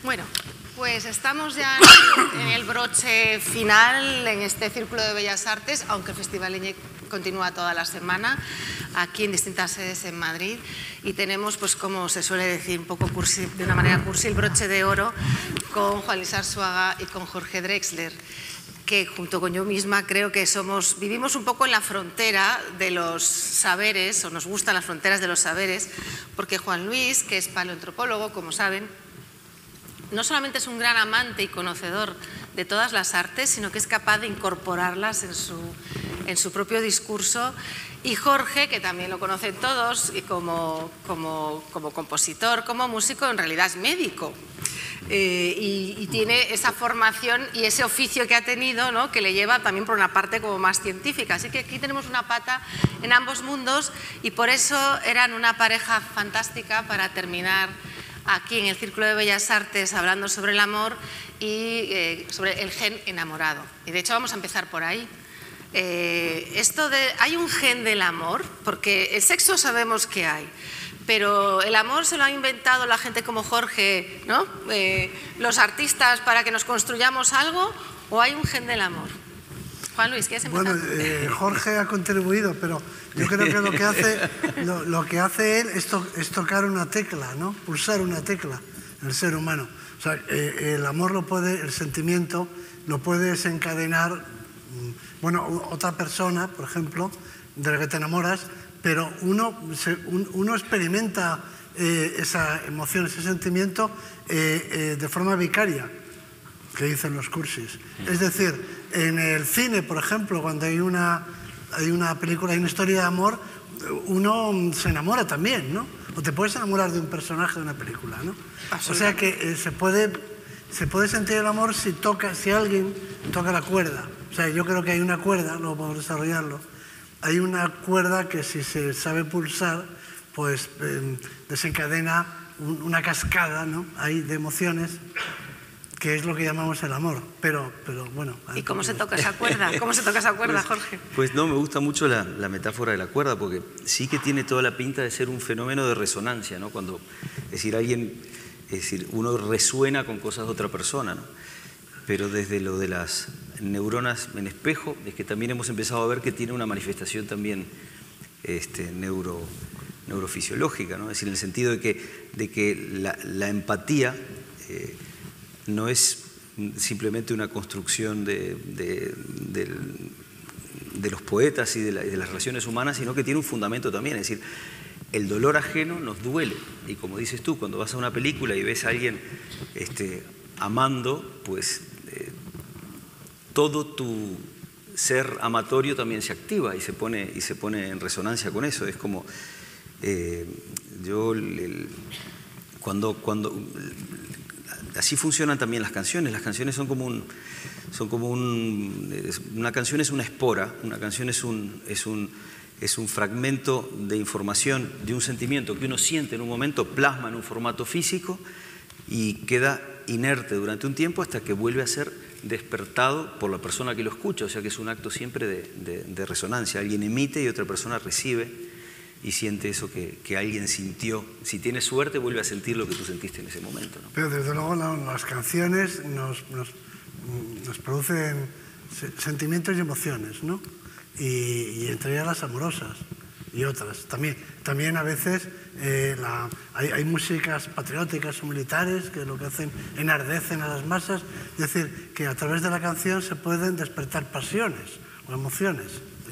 Bueno, pues estamos ya en el broche final en este Círculo de Bellas Artes, aunque el Festival Eñe continúa toda la semana, aquí en distintas sedes en Madrid, y tenemos, pues como se suele decir un poco cursi, de una manera cursi, el broche de oro con Juan Luis Arzuaga y con Jorge Drexler, que junto con yo misma creo que vivimos un poco en la frontera de los saberes, o nos gustan las fronteras de los saberes, porque Juan Luis, que es paleoantropólogo, como saben, no solamente es un gran amante y conocedor de todas las artes, sino que es capaz de incorporarlas en su propio discurso. Y Jorge, que también lo conocen todos, y como compositor, como músico, en realidad es médico. Y tiene esa formación y ese oficio que ha tenido, ¿no?, que le lleva también por una parte como más científica. Así que aquí tenemos una pata en ambos mundos y por eso eran una pareja fantástica para terminar aquí en el Círculo de Bellas Artes hablando sobre el amor y sobre el gen enamorado. Y de hecho vamos a empezar por ahí. ¿Hay un gen del amor? Porque el sexo sabemos que hay, pero el amor se lo ha inventado la gente como Jorge, ¿no? Los artistas para que nos construyamos algo, ¿o hay un gen del amor? Juan Luis, ¿quieres empezar? Bueno, Jorge ha contribuido, pero yo creo que lo que hace él es tocar una tecla, ¿no? Pulsar una tecla en el ser humano. O sea, el amor el sentimiento lo puede desencadenar, bueno, otra persona, por ejemplo, de la que te enamoras, pero uno experimenta esa emoción, ese sentimiento de forma vicaria, que dicen los cursis. Es decir, en el cine, por ejemplo, cuando hay una película, hay una historia de amor, uno se enamora también, ¿no? O te puedes enamorar de un personaje de una película, ¿no? O sea que se puede sentir el amor si alguien toca la cuerda. O sea, yo creo que hay una cuerda, luego podemos desarrollarlo, hay una cuerda que si se sabe pulsar, pues desencadena una cascada, ¿no?, ahí de emociones, que es lo que llamamos el amor, pero bueno. ¿Y cómo se toca esa cuerda? ¿Cómo se toca esa cuerda, Jorge? Pues no, me gusta mucho la metáfora de la cuerda, porque sí que tiene toda la pinta de ser un fenómeno de resonancia, ¿no? Cuando, uno resuena con cosas de otra persona, ¿no? Pero desde lo de las neuronas en espejo, es que también hemos empezado a ver que tiene una manifestación también neurofisiológica, ¿no? Es decir, en el sentido de que la empatía no es simplemente una construcción de los poetas y de las relaciones humanas, sino que tiene un fundamento también. Es decir, el dolor ajeno nos duele. Y como dices tú, cuando vas a una película y ves a alguien amando, pues todo tu ser amatorio también se activa y se pone en resonancia con eso. Es como así funcionan también las canciones. Las canciones son como una canción es una espora, una canción es un fragmento de información de un sentimiento que uno siente en un momento, plasma en un formato físico y queda inerte durante un tiempo hasta que vuelve a ser despertado por la persona que lo escucha. O sea que es un acto siempre de resonancia. Alguien emite y otra persona recibe y siente eso que alguien sintió. Si tienes suerte, vuelve a sentir lo que tú sentiste en ese momento, ¿no? Pero desde luego las canciones nos producen sentimientos y emociones, ¿no? Y entre ellas las amorosas y otras. También a veces hay músicas patrióticas o militares que lo que hacen enardecen a las masas. Es decir, que a través de la canción se pueden despertar pasiones o emociones.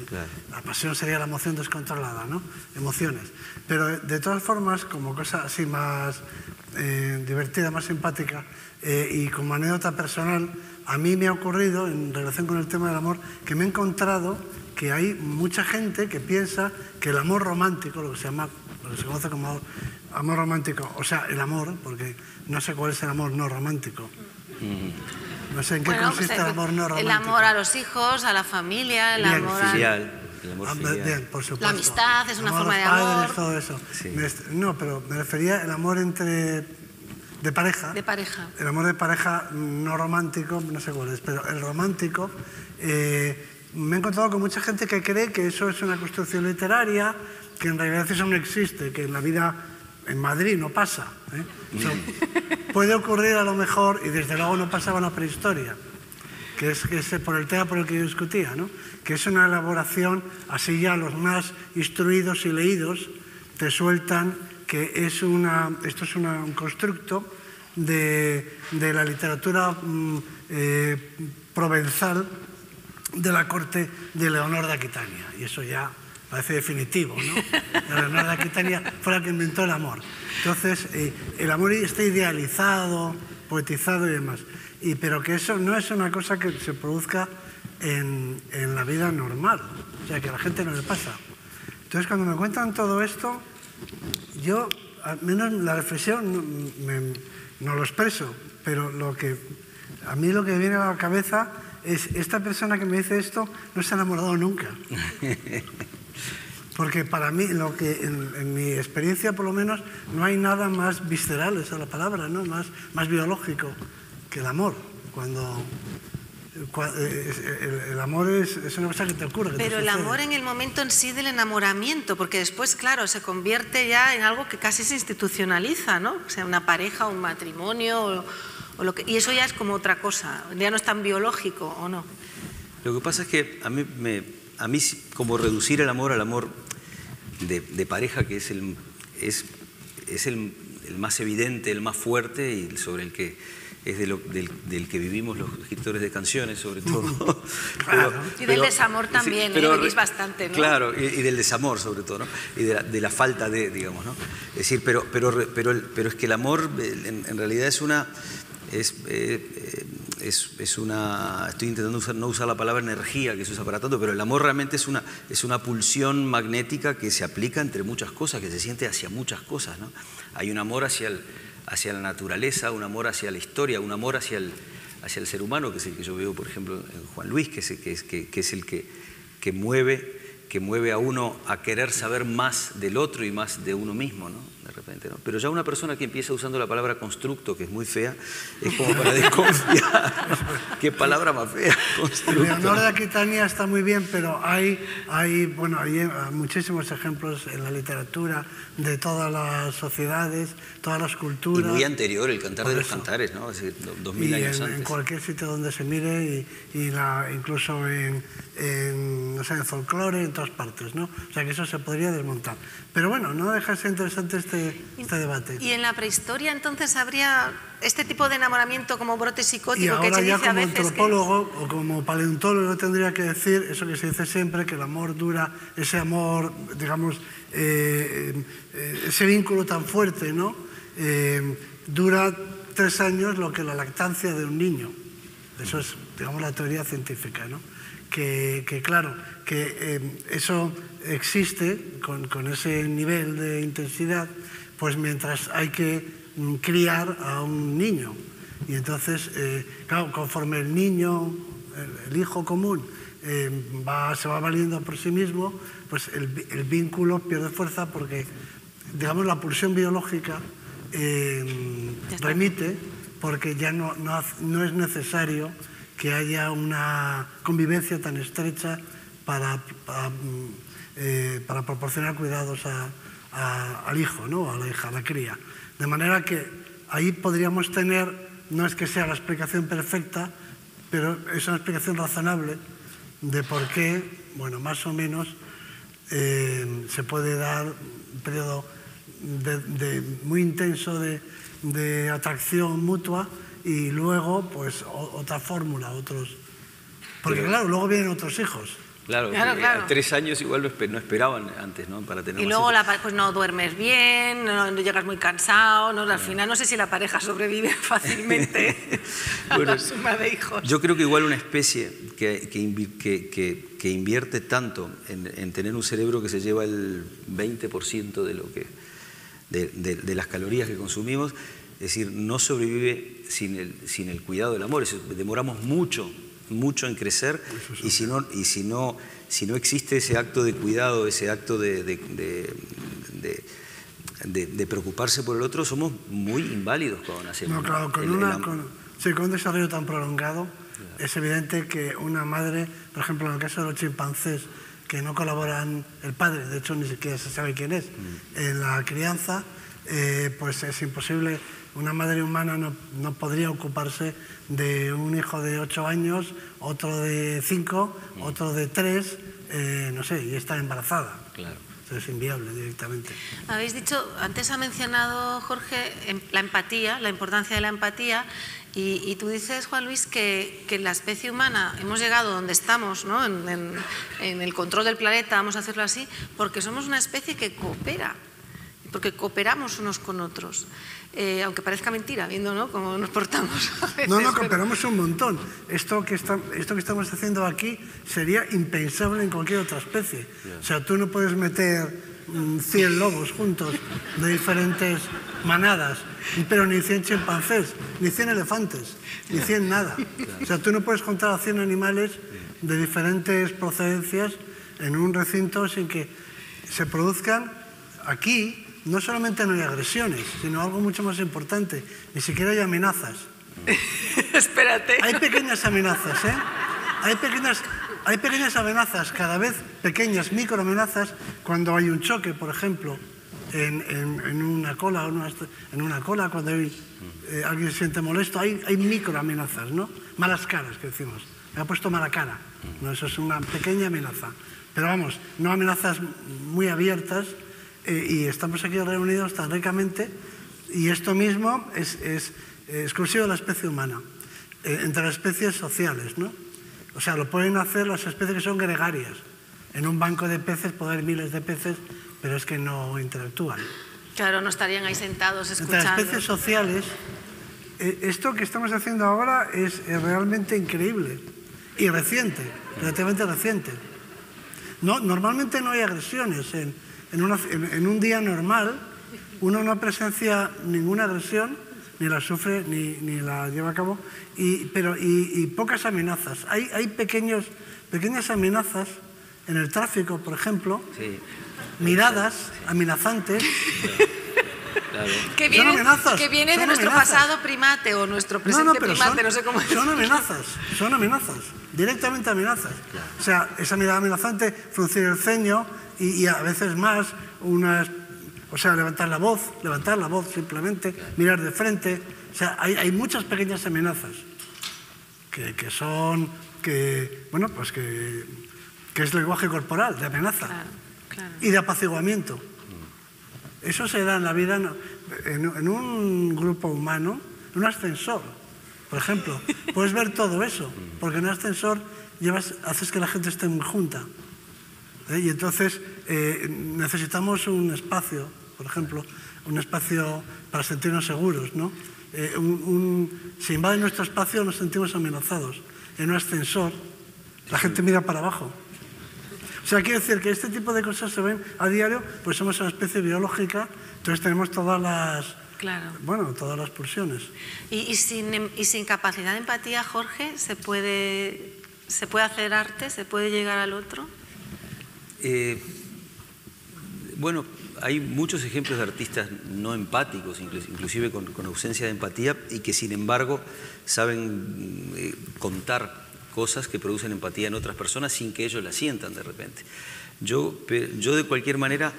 Claro. La pasión sería la emoción descontrolada, ¿no? Emociones. Pero de todas formas, como cosa así más divertida, más simpática, y como anécdota personal, a mí me ha ocurrido, en relación con el tema del amor, que me he encontrado que hay mucha gente que piensa que el amor romántico, lo que se conoce como amor romántico, o sea, el amor, porque no sé cuál es el amor no romántico. No sé en qué consiste el amor no romántico. El amor a los hijos, a la familia, el amor filial. El amor filial. Bien, por supuesto. La amistad es una forma de amor. amor. Todo eso. Sí. No, pero me refería al amor de pareja. De pareja. El amor de pareja no romántico, no sé cuál es, pero el romántico. Me he encontrado con mucha gente que cree que eso es una construcción literaria, que en realidad eso no existe, que en la vida en Madrid no pasa, ¿eh? puede ocurrir a lo mejor, y desde luego no pasaba en la prehistoria, que es por el tema por el que yo discutía, ¿no? Que es una elaboración, así ya los más instruidos y leídos te sueltan que esto es un constructo de la literatura provenzal de la corte de Leonor de Aquitania, y eso ya parece definitivo, ¿no? Leonor de Aquitania fue la que inventó el amor. Entonces, el amor está idealizado, poetizado y demás, pero que eso no es una cosa que se produzca en la vida normal, o sea, que a la gente no le pasa. Entonces, cuando me cuentan todo esto, yo, al menos la reflexión, no lo expreso, pero a mí lo que me viene a la cabeza es, esta persona que me dice esto no se ha enamorado nunca. Porque para mí, en mi experiencia por lo menos, no hay nada más visceral, esa es la palabra, ¿no? Más biológico que el amor. El amor es una cosa que te ocurre. Pero el amor en el momento en sí del enamoramiento, porque después, claro, se convierte ya en algo que casi se institucionaliza, ¿no? O sea, una pareja, un matrimonio, y eso ya es como otra cosa, ya no es tan biológico, ¿o no? Lo que pasa es que a mí como reducir el amor al amor de pareja, que es el más evidente, el más fuerte y sobre el que es del que vivimos los escritores de canciones, sobre todo. Y del desamor también, sí, vivís bastante, ¿no? Claro, y del desamor sobre todo, ¿no? Y de la falta de, digamos, ¿no? Es decir, pero es que el amor en realidad es una... estoy intentando no usar la palabra energía que se usa para tanto, pero el amor realmente es una pulsión magnética que se aplica entre muchas cosas, que se siente hacia muchas cosas, ¿no? Hay un amor hacia la naturaleza, un amor hacia la historia, un amor hacia el ser humano, que es el que yo veo, por ejemplo, en Juan Luis, que es el que mueve a uno a querer saber más del otro y más de uno mismo, ¿no? De repente, ¿no? Pero ya una persona que empieza usando la palabra constructo, que es muy fea, es como para desconfiar. ¿Qué palabra más fea? Constructo. Leonor de Aquitania está muy bien, pero hay muchísimos ejemplos en la literatura de todas las sociedades, todas las culturas. Y muy anterior, el Cantar de los Cantares, ¿no? Es decir, 2000 años antes. En cualquier sitio donde se mire, incluso en folclore, en todas partes, ¿no? O sea que eso se podría desmontar. Pero bueno, no deja de ser interesante este debate. ¿Y en la prehistoria entonces habría este tipo de enamoramiento como brote psicótico? Y ahora que se ya dice como a veces antropólogo o como paleontólogo tendría que decir eso que se dice siempre, que el amor dura, ese amor, digamos, ese vínculo tan fuerte, ¿no? Dura 3 años lo que la lactancia de un niño. Eso es, digamos, la teoría científica, ¿no? Que claro, que eso existe con ese nivel de intensidad, pues mientras hay que criar a un niño. Y entonces, claro, conforme el niño, el hijo común, se va valiendo por sí mismo, pues el vínculo pierde fuerza porque, digamos, la pulsión biológica remite, porque ya no es necesario que haya una convivencia tan estrecha para proporcionar cuidados al hijo, ¿no? A la hija, a la cría. De manera que ahí podríamos tener, no es que sea la explicación perfecta, pero es una explicación razonable de por qué, bueno, más o menos, se puede dar un periodo muy intenso de atracción mutua y luego, pues, otra fórmula, otros... Porque claro, luego vienen otros hijos. Claro. A 3 años igual no esperaban antes, ¿no? Para tener y luego pues no duermes bien, no llegas muy cansado, ¿no? Al final no sé si la pareja sobrevive fácilmente a la suma de hijos. Yo creo que igual una especie que invierte tanto en tener un cerebro que se lleva el 20% de las calorías que consumimos, es decir, no sobrevive sin el cuidado del amor. Demoramos mucho en crecer, y si no existe ese acto de cuidado, ese acto de preocuparse por el otro, somos muy inválidos cuando nacemos. No, claro, con un desarrollo tan prolongado, es evidente que una madre, por ejemplo, en el caso de los chimpancés, que no colaboran el padre, de hecho ni siquiera se sabe quién es, en la crianza, pues es imposible una madre humana no podría ocuparse de un hijo de 8 años, otro de 5, otro de 3, no sé, y estar embarazada. Claro. Eso es inviable directamente. Habéis dicho, antes ha mencionado Jorge la empatía, la importancia de la empatía, y tú dices, Juan Luis, que la especie humana hemos llegado donde estamos, ¿no? en el control del planeta, vamos a hacerlo así, porque somos una especie que coopera, porque cooperamos unos con otros. Aunque parezca mentira, viendo, ¿no?, cómo nos portamos a veces. No, cooperamos un montón. Esto que estamos haciendo aquí sería impensable en cualquier otra especie. O sea, tú no puedes meter 100 lobos juntos de diferentes manadas, pero ni 100 chimpancés, ni 100 elefantes, ni 100 nada. O sea, tú no puedes juntar a 100 animales de diferentes procedencias en un recinto sin que se produzcan aquí. No solamente no hay agresiones, sino algo mucho más importante, ni siquiera hay amenazas. Espérate. Hay pequeñas amenazas, ¿eh? Hay pequeñas amenazas, cada vez pequeñas, microamenazas, cuando hay un choque, por ejemplo, en una cola, cuando alguien se siente molesto, hay microamenazas, ¿no? Malas caras, que decimos. Me ha puesto mala cara. No, eso es una pequeña amenaza. Pero vamos, no amenazas muy abiertas. Y estamos aquí reunidos tan ricamente, y esto mismo es exclusivo de la especie humana, entre las especies sociales, ¿no? O sea, lo pueden hacer las especies que son gregarias. En un banco de peces puede haber miles de peces, pero es que no interactúan. Claro, no estarían ahí sentados escuchando. Entre las especies sociales, esto que estamos haciendo ahora es realmente increíble y reciente, relativamente reciente. No, normalmente no hay agresiones. En un día normal, uno no presencia ninguna agresión, ni la sufre, ni la lleva a cabo, pero pocas amenazas. Hay pequeñas amenazas en el tráfico, por ejemplo, Sí. Miradas amenazantes. Claro. Que viene de nuestro pasado primate o nuestro presente primate, no sé cómo decirlo. Son amenazas, directamente amenazas. Claro. O sea, esa mirada amenazante, fruncir el ceño y a veces más, o sea, levantar la voz simplemente, claro. Mirar de frente. O sea, hay muchas pequeñas amenazas que es lenguaje corporal, de amenaza, claro. Y de apaciguamiento. Eso se da en la vida en un grupo humano, en un ascensor, por ejemplo. Puedes ver todo eso, porque en un ascensor haces que la gente esté muy junta. Y entonces necesitamos un espacio, por ejemplo, un espacio para sentirnos seguros, ¿no? Si invaden nuestro espacio nos sentimos amenazados. En un ascensor la gente mira para abajo. O sea, quiere decir que este tipo de cosas se ven a diario, pues somos una especie biológica, entonces tenemos todas las pulsiones. ¿Y sin capacidad de empatía, Jorge, se puede hacer arte? ¿Se puede llegar al otro? Bueno, hay muchos ejemplos de artistas no empáticos, inclusive con ausencia de empatía, y que sin embargo saben contar cosas que producen empatía en otras personas sin que ellos la sientan de repente. Yo de cualquier manera,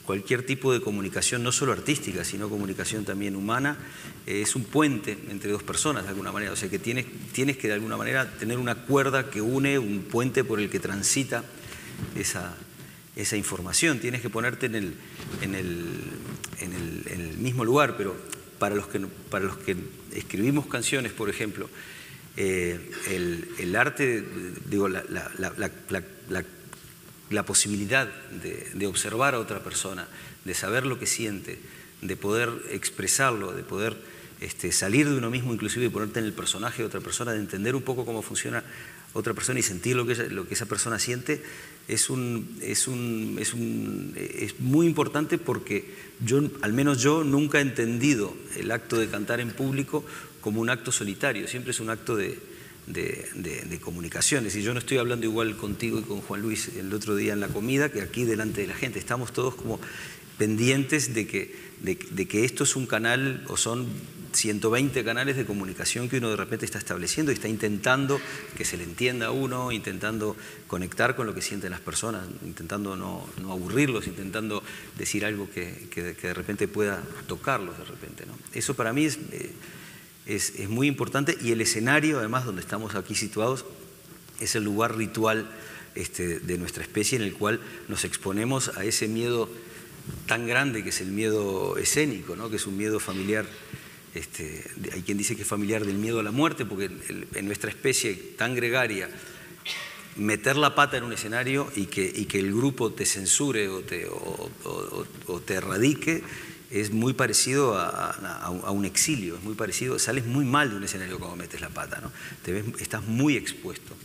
cualquier tipo de comunicación, no solo artística, sino comunicación también humana, es un puente entre dos personas de alguna manera. O sea que tienes que de alguna manera tener una cuerda que une, un puente por el que transita esa información. Tienes que ponerte en el mismo lugar, pero para los que escribimos canciones, por ejemplo, el arte, digo, la posibilidad de observar a otra persona, de saber lo que siente, de poder expresarlo, de poder salir de uno mismo, inclusive, y ponerte en el personaje de otra persona, de entender un poco cómo funciona otra persona y sentir lo que esa persona siente, es muy importante, porque al menos yo nunca he entendido el acto de cantar en público como un acto solitario, siempre es un acto de comunicación. Es decir, yo no estoy hablando igual contigo y con Juan Luis el otro día en la comida que aquí delante de la gente. Estamos todos como pendientes de que esto es un canal, o son 120 canales de comunicación que uno de repente está estableciendo y está intentando que se le entienda a uno, intentando conectar con lo que sienten las personas, intentando no aburrirlos, intentando decir algo que de repente pueda tocarlos de repente, ¿no? Eso para mí es muy importante, y el escenario, además, donde estamos aquí situados, es el lugar ritual de nuestra especie, en el cual nos exponemos a ese miedo tan grande que es el miedo escénico, ¿no? Que es un miedo familiar. Hay quien dice que es familiar del miedo a la muerte, porque en nuestra especie tan gregaria, meter la pata en un escenario y que el grupo te censure o te erradique es muy parecido a un exilio, es muy parecido, sales muy mal de un escenario cuando metes la pata, ¿no? Estás muy expuesto,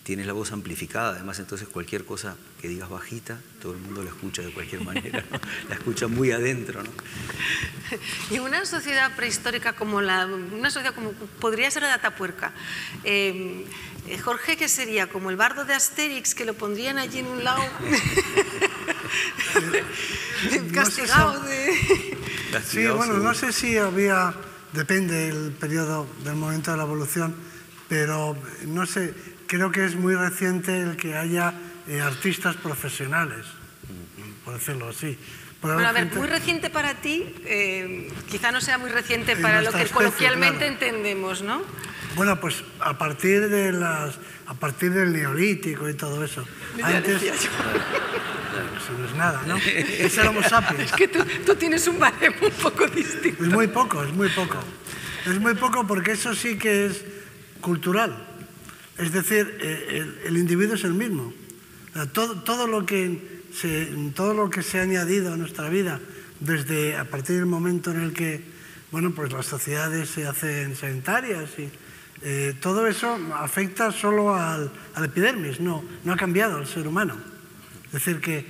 tienes la voz amplificada, además, entonces cualquier cosa que digas bajita, todo el mundo la escucha de cualquier manera, ¿no? La escucha muy adentro, ¿no? Y una sociedad prehistórica como una sociedad como podría ser la de Atapuerca, Jorge, ¿qué sería? ¿Como el bardo de Asterix, que lo pondrían allí en un lado? Castigado Sí, bueno, no sé si había, depende del periodo, del momento de la evolución, pero no sé, creo que es muy reciente el que haya artistas profesionales, por decirlo así. Bueno, a ver, muy reciente para ti, quizá no sea muy reciente para lo que coloquialmente entendemos, ¿no? Bueno, pues a partir del Neolítico y todo eso. Antes, eso no es nada, ¿no? Es el Homo sapiens. Es que tú tienes un baremo un poco distinto. Es muy poco, es muy poco. Es muy poco porque eso sí que es cultural. Es decir, el individuo es el mismo. O sea, todo lo que se ha añadido a nuestra vida desde a partir del momento en el que, bueno, pues las sociedades se hacen sedentarias y todo eso afecta solo al epidermis, no ha cambiado el ser humano. Es decir, que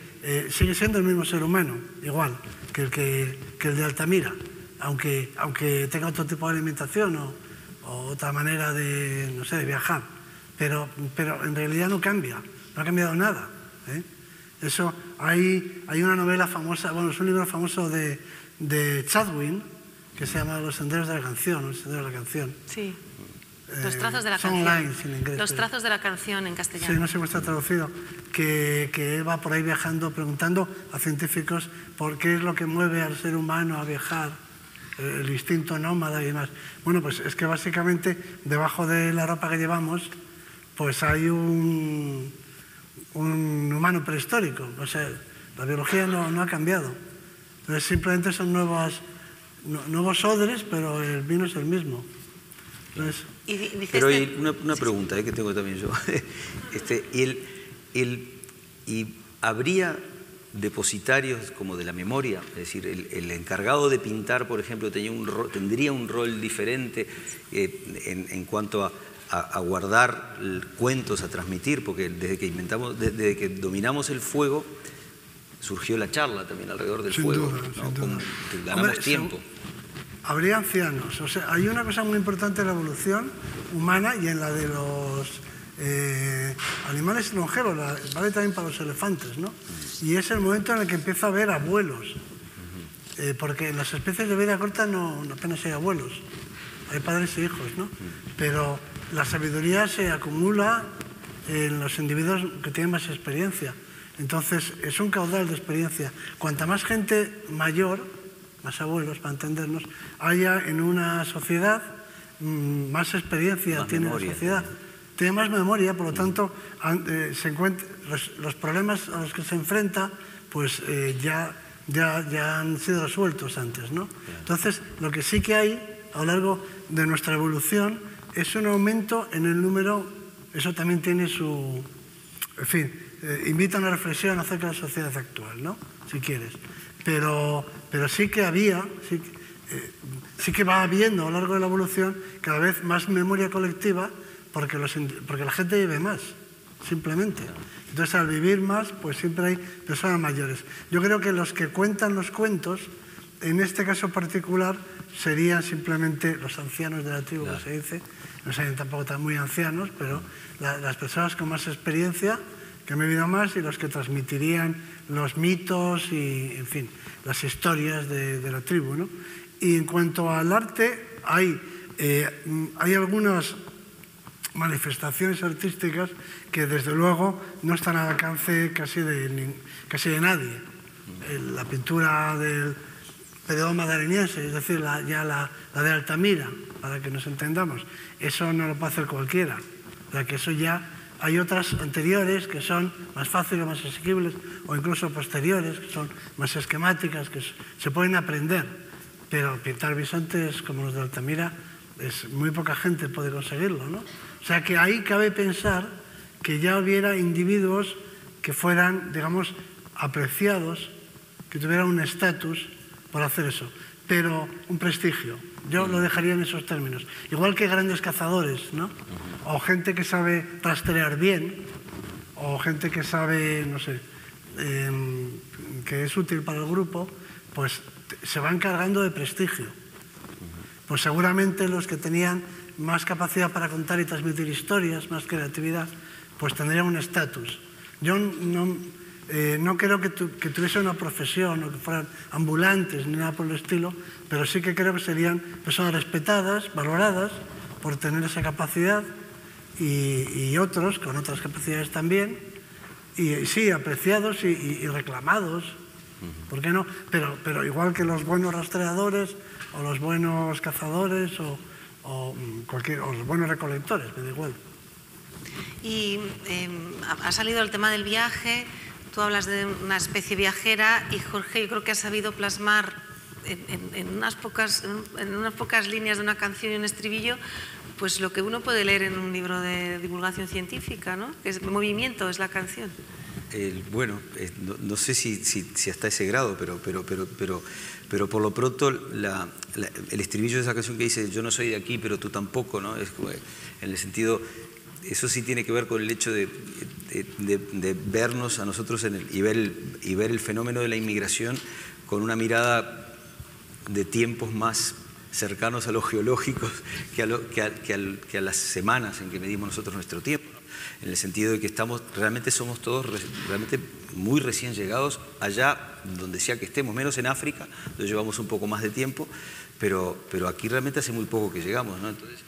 sigue siendo el mismo ser humano, igual que el de Altamira, aunque tenga otro tipo de alimentación o otra manera de, no sé, de viajar, pero en realidad no cambia, no ha cambiado nada, ¿eh? Eso, hay una novela famosa, bueno, es un libro famoso de Chadwin, que se llama Los senderos de la canción, Los senderos de la canción. Sí. Los trazos de la canción. canción. En inglés, Los trazos de la canción en castellano. Sí, no sé cómo está traducido. Que él va por ahí viajando, preguntando a científicos por qué es lo que mueve al ser humano a viajar, el instinto nómada y demás. Bueno, pues es que básicamente debajo de la ropa que llevamos, pues hay un humano prehistórico. O sea, la biología no ha cambiado. Entonces simplemente son nuevos odres, pero el vino es el mismo. Entonces, pero hay una pregunta que tengo también yo. ¿Y habría depositarios como de la memoria? Es decir, el encargado de pintar, por ejemplo, tendría un rol diferente en cuanto a guardar cuentos, a transmitir, porque desde que dominamos el fuego, surgió la charla también alrededor del fuego, ¿no? Como que ganamos tiempo. Habría ancianos. O sea, hay una cosa muy importante en la evolución humana y en la de los animales longevos, vale también para los elefantes, ¿no? Y es el momento en el que empieza a haber abuelos. Porque en las especies de vida corta no apenas hay abuelos. Hay padres e hijos, ¿no? Pero la sabiduría se acumula en los individuos que tienen más experiencia. Entonces, es un caudal de experiencia. Cuanta más gente mayor, más abuelos, para entendernos, haya en una sociedad, más experiencia más tiene memoria, la sociedad. Tiene más memoria, por lo tanto, los problemas a los que se enfrenta, pues ya han sido resueltos antes, ¿no? Entonces, lo que sí que hay a lo largo de nuestra evolución es un aumento en el número, eso también tiene su, en fin, invita a una reflexión acerca de la sociedad actual, ¿no? Si quieres. Pero sí que había, sí que va habiendo a lo largo de la evolución cada vez más memoria colectiva porque la gente vive más, simplemente. Entonces, al vivir más, pues siempre hay personas mayores. Yo creo que los que cuentan los cuentos, en este caso particular, serían simplemente los ancianos de la tribu, que se dice. No serían tampoco tan muy ancianos, pero las personas con más experiencia, que han vivido más, y los que transmitirían los mitos y, en fin, las historias de la tribu, ¿no? Y en cuanto al arte, hay algunas manifestaciones artísticas que desde luego no están al alcance casi de nadie. La pintura del periodo madrileñense, es decir, la de Altamira, para que nos entendamos, eso no lo puede hacer cualquiera. O sea, que eso ya hay otras anteriores que son más fáciles, más asequibles, o incluso posteriores, que son más esquemáticas, que se pueden aprender. Pero pintar bisontes como los de Altamira, muy poca gente puede conseguirlo, ¿no? O sea que ahí cabe pensar que ya hubiera individuos que fueran, digamos, apreciados, que tuvieran un estatus por hacer eso, pero un prestigio. Yo lo dejaría en esos términos. Igual que grandes cazadores, ¿no? O gente que sabe rastrear bien, o gente que sabe, no sé, que es útil para el grupo, pues se van cargando de prestigio. Pues seguramente los que tenían más capacidad para contar y transmitir historias, más creatividad, pues tendrían un estatus. Yo no creo que tuviese una profesión o que fueran ambulantes ni nada por el estilo, pero sí que creo que serían personas respetadas, valoradas por tener esa capacidad y otros con otras capacidades también, y sí, apreciados y reclamados, ¿por qué no? Pero igual que los buenos rastreadores o los buenos cazadores o los buenos recolectores, me da igual. Y ha salido el tema del viaje, tú hablas de una especie viajera y Jorge, yo creo que ha sabido plasmar en unas pocas líneas de una canción y un estribillo, pues lo que uno puede leer en un libro de divulgación científica, ¿no? Que es movimiento, es la canción. Bueno, no sé si hasta ese grado, pero por lo pronto el estribillo de esa canción que dice yo no soy de aquí, pero tú tampoco, ¿no? Es como, en el sentido, eso sí tiene que ver con el hecho de vernos a nosotros y ver el fenómeno de la inmigración con una mirada de tiempos más cercanos a los geológicos que a las semanas en que medimos nosotros nuestro tiempo, ¿no? En el sentido de que realmente somos todos realmente muy recién llegados allá donde sea que estemos, menos en África, donde llevamos un poco más de tiempo, pero aquí realmente hace muy poco que llegamos, ¿no? Entonces,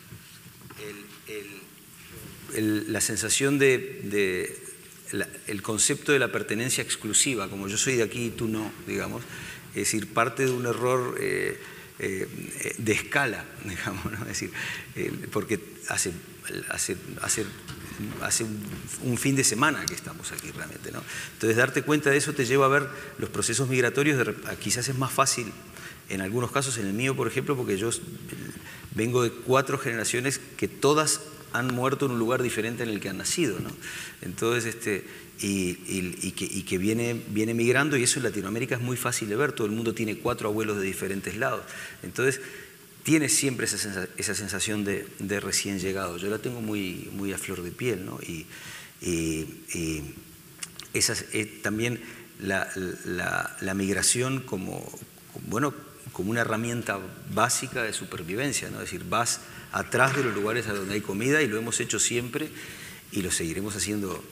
la sensación el concepto de la pertenencia exclusiva, como yo soy de aquí y tú no, digamos, es decir, parte de un error de escala, digamos, ¿no? Es decir, porque hace un fin de semana que estamos aquí realmente, ¿no? Entonces, darte cuenta de eso te lleva a ver los procesos migratorios, quizás es más fácil en algunos casos, en el mío, por ejemplo, porque yo vengo de 4 generaciones que todas han muerto en un lugar diferente en el que han nacido, ¿no? Entonces, que viene migrando, y eso en Latinoamérica es muy fácil de ver, todo el mundo tiene 4 abuelos de diferentes lados. Entonces, tienes siempre esa sensación de recién llegado. Yo la tengo muy, muy a flor de piel, ¿no? También la migración como una herramienta básica de supervivencia, ¿no? Es decir, vas atrás de los lugares a donde hay comida, y lo hemos hecho siempre y lo seguiremos haciendo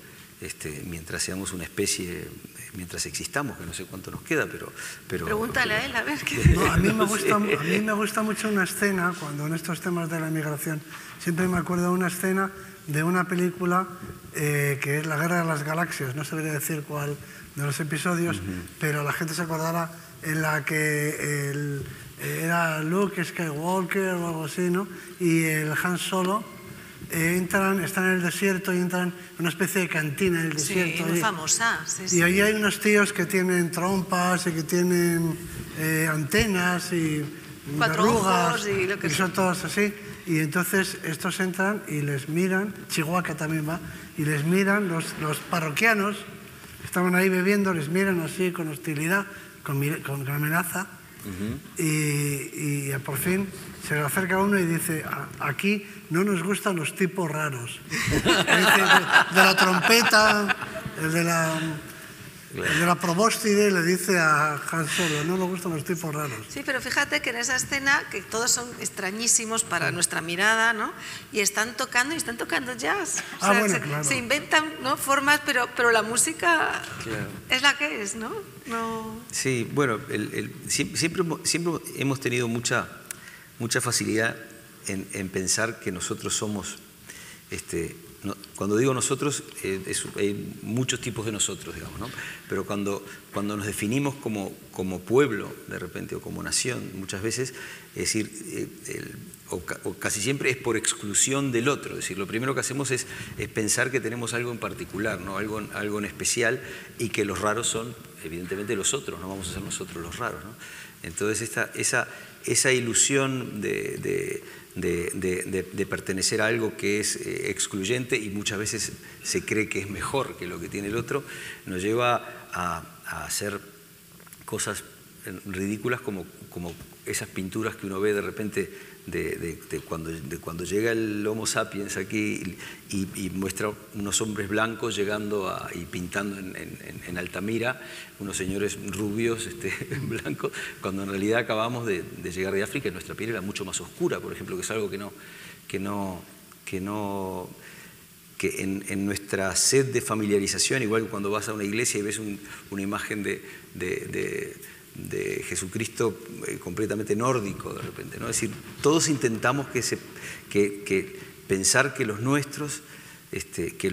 mientras seamos una especie, mientras existamos, que no sé cuánto nos queda, pero pregúntale a él, a ver qué. No, a mí me gusta mucho una escena, cuando en estos temas de la inmigración, siempre me acuerdo de una escena de una película que es La Guerra de las Galaxias, no sabría decir cuál de los episodios, pero la gente se acordará, en la que era Luke Skywalker o algo así, ¿no? Y el Han Solo están en el desierto y entran en una especie de cantina en el desierto. Sí, muy famosa. Sí, y ahí hay unos tíos que tienen trompas y que tienen antenas y 4 verrugas, ojos y lo que son todos así. Y entonces estos entran y les miran, Chihuahua también va, y les miran, los parroquianos estaban ahí bebiendo, les miran así con hostilidad, con amenaza, y por fin se le acerca uno y dice, aquí no nos gustan los tipos raros. Dice, de la trompeta, el de la probóstide le dice a Han Solo, no nos gustan los tipos raros. Sí, pero fíjate que en esa escena, que todos son extrañísimos para nuestra mirada, ¿no? Y están tocando jazz. O sea, bueno, claro. Se inventan, ¿no?, formas, pero la música es la que es, ¿no? Sí, bueno, siempre hemos tenido mucha mucha facilidad en pensar que nosotros somos, cuando digo nosotros, hay muchos tipos de nosotros, digamos, ¿no? Pero cuando nos definimos como pueblo, de repente, o como nación, muchas veces, es decir, o casi siempre es por exclusión del otro. Es decir, lo primero que hacemos es pensar que tenemos algo en particular, ¿no? Algo en especial, y que los raros son, evidentemente, los otros, no vamos a ser nosotros los raros, ¿no? Entonces, esa ilusión de pertenecer a algo que es excluyente, y muchas veces se cree que es mejor que lo que tiene el otro, nos lleva a hacer cosas ridículas como esas pinturas que uno ve de repente de cuando llega el Homo sapiens aquí y muestra unos hombres blancos llegando y pintando en Altamira, unos señores rubios, blancos, cuando en realidad acabamos de llegar de África y nuestra piel era mucho más oscura, por ejemplo, que es algo que en nuestra sed de familiarización, igual que cuando vas a una iglesia y ves una imagen de Jesucristo completamente nórdico de repente, ¿no? Es decir, todos intentamos que pensar que los nuestros, que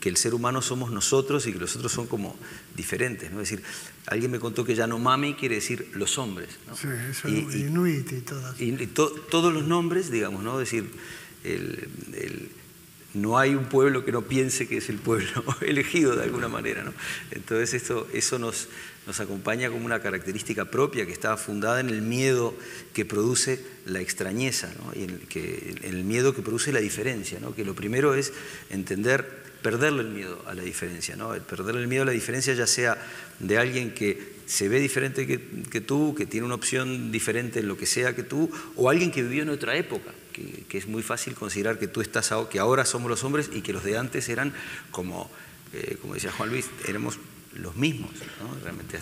el ser humano somos nosotros y que los otros son como diferentes, ¿no? Es decir, alguien me contó que Yanomami quiere decir los hombres, ¿no? Sí, eso, Inuit y todas. Y todos los nombres, digamos, ¿no? Es decir, no hay un pueblo que no piense que es el pueblo elegido de alguna manera, ¿no? Entonces eso nos acompaña como una característica propia que está fundada en el miedo que produce la extrañeza, ¿no? Y en el miedo que produce la diferencia, ¿no? Que lo primero es perderle el miedo a la diferencia, ¿no? Perderle el miedo a la diferencia, ya sea de alguien que se ve diferente que tú, que tiene una opción diferente en lo que sea que tú, o alguien que vivió en otra época, que es muy fácil considerar que que ahora somos los hombres y que los de antes eran como decía Juan Luis, éramos los mismos, ¿no? Realmente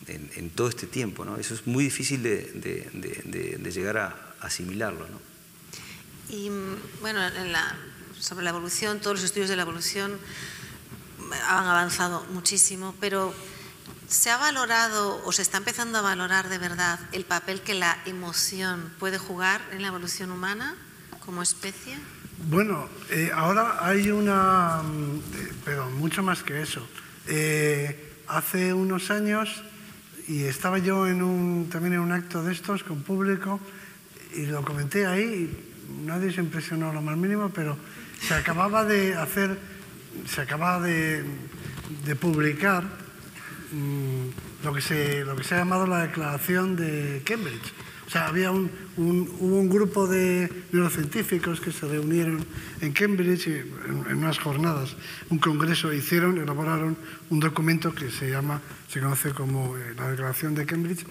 en todo este tiempo, ¿no? Eso es muy difícil de llegar a asimilarlo, ¿no? Y bueno, sobre la evolución, todos los estudios de la evolución han avanzado muchísimo, pero ¿se ha valorado o se está empezando a valorar de verdad el papel que la emoción puede jugar en la evolución humana como especie? Bueno, ahora hay pero mucho más que eso. Hace unos años, y estaba yo también en un acto de estos con público, y lo comenté ahí, y nadie se impresionó lo más mínimo, pero se acababa de publicar lo que se ha llamado la Declaración de Cambridge. O sea, hubo un grupo de neurocientíficos que se reunieron en Cambridge en unas jornadas, un congreso, elaboraron un documento que se conoce como la Declaración de Cambridge,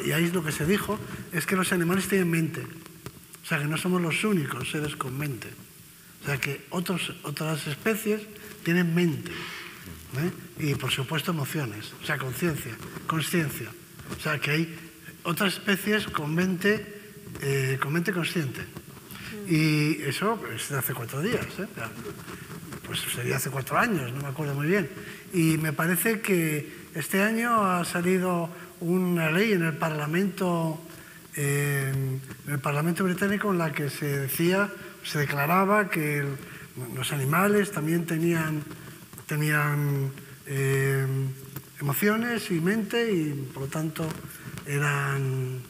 y ahí lo que se dijo es que los animales tienen mente. O sea, que no somos los únicos seres con mente. O sea, que otras especies tienen mente, ¿eh? Y, por supuesto, emociones, o sea, consciencia. O sea, que hay otras especies con mente consciente. Y eso es de hace 4 días, ¿eh? Pues sería hace 4 años, no me acuerdo muy bien. Y me parece que este año ha salido una ley en el Parlamento británico en la que se declaraba que los animales también tenían emociones y mente, y por lo tanto eran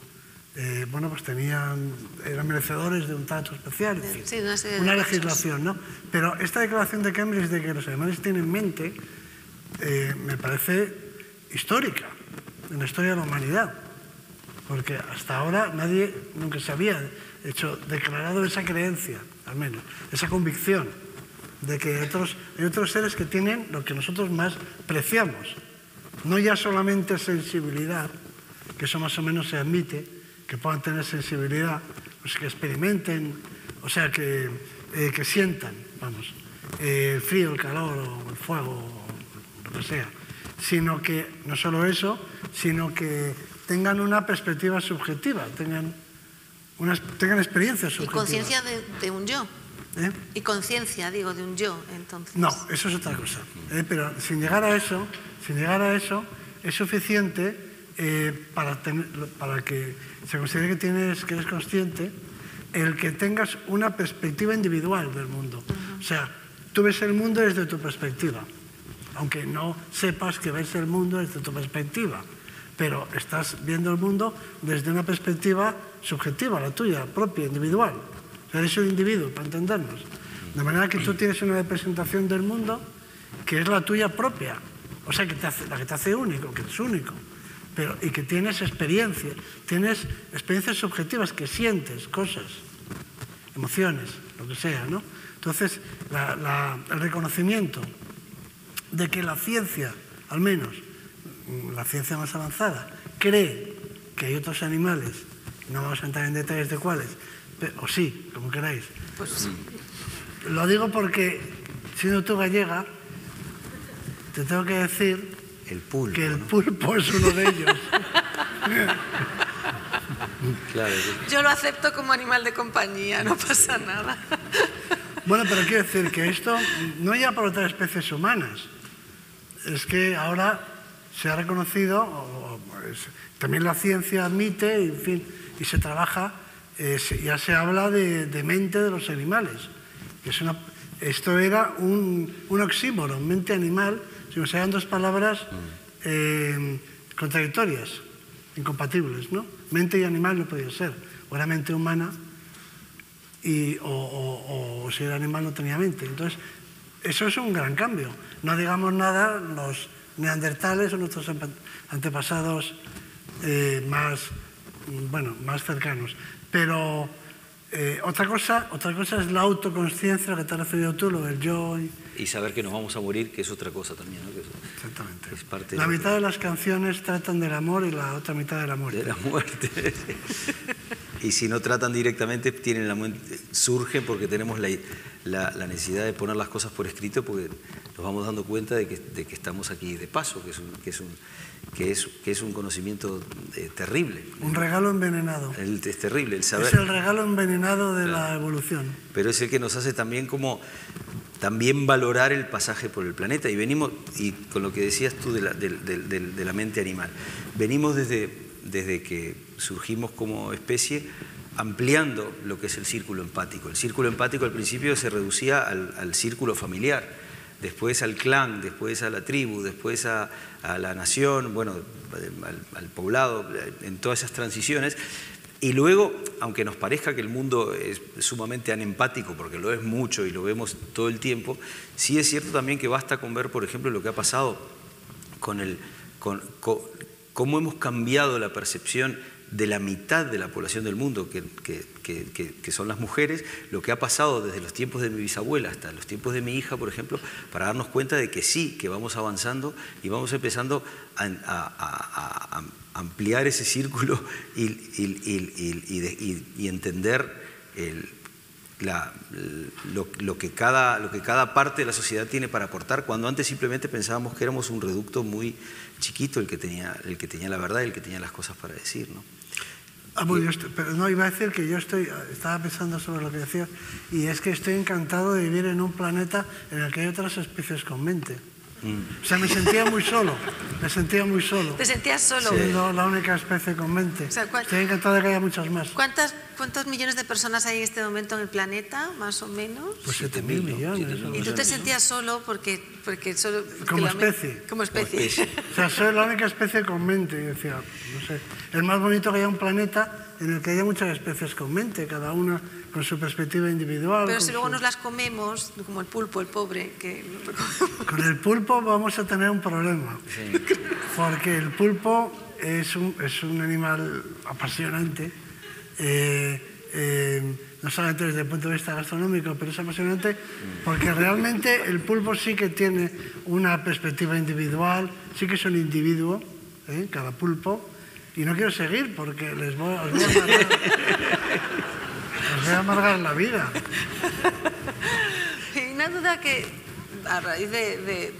merecedores de un trato especial. Sí, una legislación, ¿no? Pero esta declaración de Cambridge de que los animales tienen mente me parece histórica en la historia de la humanidad, porque hasta ahora nadie nunca se había declarado esa creencia, al menos, esa convicción de que hay otros seres que tienen lo que nosotros más preciamos, no ya solamente sensibilidad, que eso más o menos se admite, que puedan tener sensibilidad, pues que experimenten, o sea, que sientan, vamos, el frío, el calor o el fuego, o lo que sea, sino que, no solo eso, sino que tengan una perspectiva subjetiva, tengan experiencias subjetivas. Y conciencia de un yo. ¿Eh? Y conciencia, digo, de un yo, entonces. No, eso es otra cosa. Pero sin llegar a eso, es suficiente para que se considere que eres consciente, el que tengas una perspectiva individual del mundo. O sea, tú ves el mundo desde tu perspectiva, aunque no sepas que ves el mundo desde tu perspectiva, pero estás viendo el mundo desde una perspectiva subjetiva, la tuya, propia, individual. O sea, eres un individuo, para entendernos. De manera que tú tienes una representación del mundo que es la tuya propia, o sea, la que te hace único, que es único, y que tienes experiencias subjetivas, que sientes cosas, emociones, lo que sea, ¿no? Entonces, el reconocimiento de que la ciencia, al menos la ciencia más avanzada, cree que hay otros animales, no vamos a entrar en detalles de cuáles, o sí, como queráis. Pues sí. Lo digo porque, siendo tú gallega, te tengo que decir que el pulpo es uno de ellos. Claro. Yo lo acepto como animal de compañía, no pasa nada. Bueno, pero quiero decir que esto no ya por otras especies humanas, es que ahora se ha reconocido, también la ciencia admite, en fin, y se trabaja, ya se habla de mente de los animales. Esto era un oxímoron, mente animal, si eran dos palabras contradictorias, incompatibles, ¿no? Mente y animal no podía ser, o era mente humana, o si era animal no tenía mente. Entonces, eso es un gran cambio. No digamos nada los neandertales o nuestros antepasados más cercanos. Pero otra cosa es la autoconsciencia, lo que te has referido tú, lo del yo. Y saber que nos vamos a morir, que es otra cosa también, ¿no? Exactamente. Es parte la mitad de las canciones tratan del amor y la otra mitad de la muerte. De la muerte. Y si no tratan directamente, surge porque tenemos la necesidad de poner las cosas por escrito, porque nos vamos dando cuenta de que estamos aquí de paso, que es un conocimiento terrible. Un regalo envenenado. Es terrible el saber. Es el regalo envenenado de la evolución. Pero es el que nos hace también también valorar el pasaje por el planeta. Y con lo que decías tú de la mente animal, venimos desde que surgimos como especie ampliando lo que es el círculo empático. El círculo empático al principio se reducía al círculo familiar, después al clan, después a la tribu, después a la nación, bueno, al poblado, en todas esas transiciones. Y luego, aunque nos parezca que el mundo es sumamente anempático, porque lo es mucho y lo vemos todo el tiempo, sí es cierto también que basta con ver, por ejemplo, lo que ha pasado cómo hemos cambiado la percepción de la mitad de la población del mundo, que son las mujeres, lo que ha pasado desde los tiempos de mi bisabuela hasta los tiempos de mi hija, por ejemplo, para darnos cuenta de que sí, que vamos avanzando y vamos empezando a ampliar ese círculo y entender lo que cada parte de la sociedad tiene para aportar, cuando antes simplemente pensábamos que éramos un reducto muy chiquito el que tenía la verdad y el que tenía las cosas para decir, ¿no? Pero no, iba a decir que estaba pensando sobre lo que decías, y es que estoy encantado de vivir en un planeta en el que hay otras especies con mente. O sea, me sentía muy solo. ¿Te sentías solo? Siendo la única especie con mente. O sea, estoy encantado de que haya muchas más. ¿Cuántos millones de personas hay en este momento en el planeta, más o menos? Pues 7.000 millones. ¿Y tú te sentías solo porque como especie? Como especie. O sea, soy la única especie con mente. Y decía, no sé, es más bonito que haya un planeta en el que haya muchas especies con mente, cada una con su perspectiva individual. Pero si luego nos las comemos, como el pulpo, el pobre, que... Con el pulpo vamos a tener un problema, sí. Porque el pulpo es un animal apasionante, no solamente desde el punto de vista gastronómico, pero es apasionante porque realmente el pulpo sí que tiene una perspectiva individual, sí que es un individuo, cada pulpo, y no quiero seguir porque os voy a amargar la vida. Y una duda que, a raíz de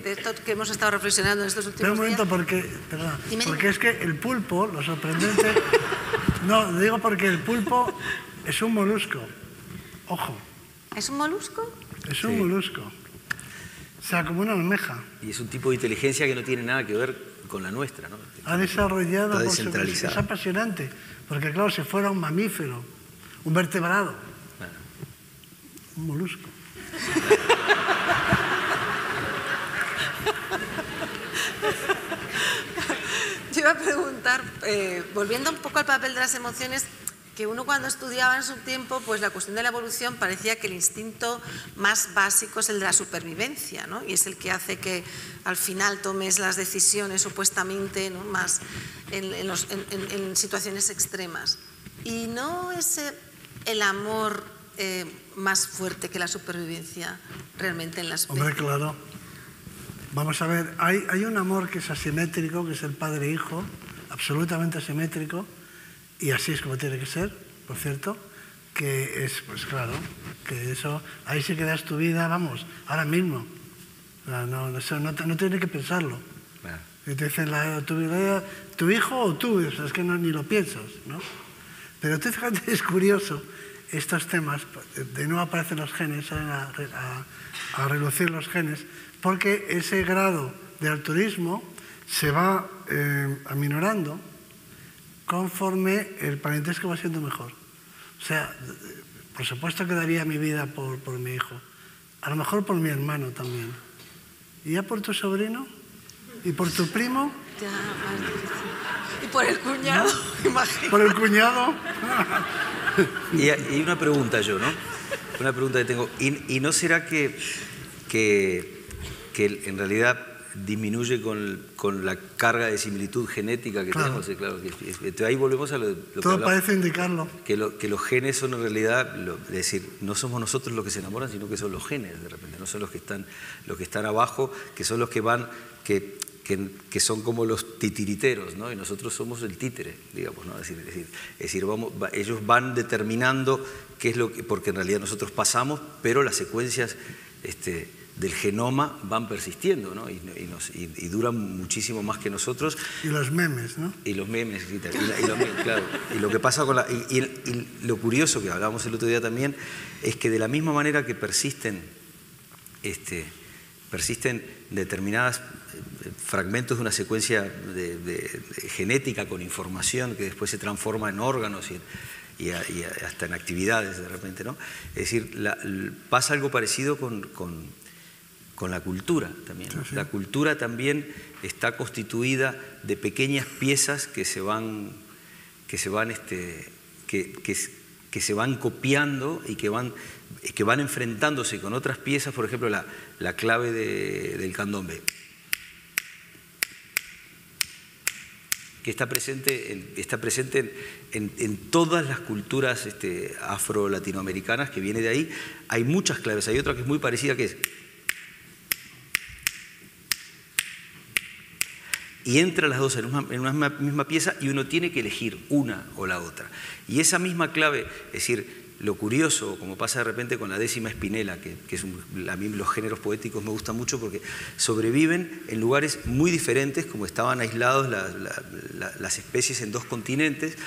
esto que hemos estado reflexionando en estos últimos días... Pero un momento, porque es que el pulpo, lo sorprendente... No, digo porque el pulpo es un molusco. Ojo. ¿Es un molusco? Es un molusco. O sea, como una almeja. Y es un tipo de inteligencia que no tiene nada que ver con la nuestra, ¿no? Ha desarrollado, está descentralizada. Es apasionante, porque claro, si fuera un mamífero, un vertebrado, Bueno. un molusco. Yo iba a preguntar, volviendo un poco al papel de las emociones, que uno cuando estudiaba en su tiempo, pues la cuestión de la evolución parecía que el instinto más básico es el de la supervivencia, ¿no? Y es el que hace que al final tomes las decisiones supuestamente, ¿no?, más en situaciones extremas. Y no es el amor más fuerte que la supervivencia realmente en la especie. Hombre, claro. Vamos a ver, hay un amor que es asimétrico, que es el padre-hijo, absolutamente asimétrico, y así es como tiene que ser, por cierto, que es, pues claro, que eso, ahí sí que das tu vida, vamos, ahora mismo. No tienes que pensarlo. Claro. Y te dicen, tu hijo o tú, o sea, es que ni lo piensas, ¿no? Pero tú fíjate, es curioso, estos temas, de nuevo aparecen los genes, salen a relucir los genes, porque ese grado de altruismo se va aminorando conforme el parentesco va siendo mejor. O sea, por supuesto que daría mi vida por mi hijo, a lo mejor por mi hermano también. ¿Y ya por tu sobrino? ¿Y por tu primo? Ya, más difícil. ¿Y por el cuñado? ¿No? Imagino. ¿Por el cuñado? Y una pregunta yo, ¿no? Una pregunta que tengo. ¿Y no será que en realidad disminuye con la carga de similitud genética que Claro. tenemos? Claro, ahí volvemos a lo que Todo hablamos, parece indicarlo. que los genes son en realidad, es decir, no somos nosotros los que se enamoran, sino que son los genes de repente, no son los que están abajo, que son los que van, que son como los titiriteros, ¿no? Y nosotros somos el títere, digamos, ¿no? Es decir, ellos van determinando qué es lo que, porque en realidad nosotros pasamos, pero las secuencias del genoma van persistiendo, ¿no? Y duran muchísimo más que nosotros. Y los memes, ¿no? Y los memes, claro. Y lo que pasa con y lo curioso que hablábamos el otro día también es que de la misma manera que persisten determinadas fragmentos de una secuencia de genética con información que después se transforma en órganos y hasta en actividades de repente, ¿no? Es decir, pasa algo parecido con la cultura también, ¿no? Sí, sí. La cultura también está constituida de pequeñas piezas que se van copiando y que van enfrentándose con otras piezas. Por ejemplo, la clave del candombe, que está presente en todas las culturas afro-latinoamericanas, que viene de ahí. Hay muchas claves. Hay otra que es muy parecida, que es... Y entra las dos en una misma pieza y uno tiene que elegir una o la otra. Y esa misma clave, es decir, lo curioso, como pasa de repente con la décima espinela, que a mí los géneros poéticos me gustan mucho porque sobreviven en lugares muy diferentes, como estaban aislados las especies en dos continentes.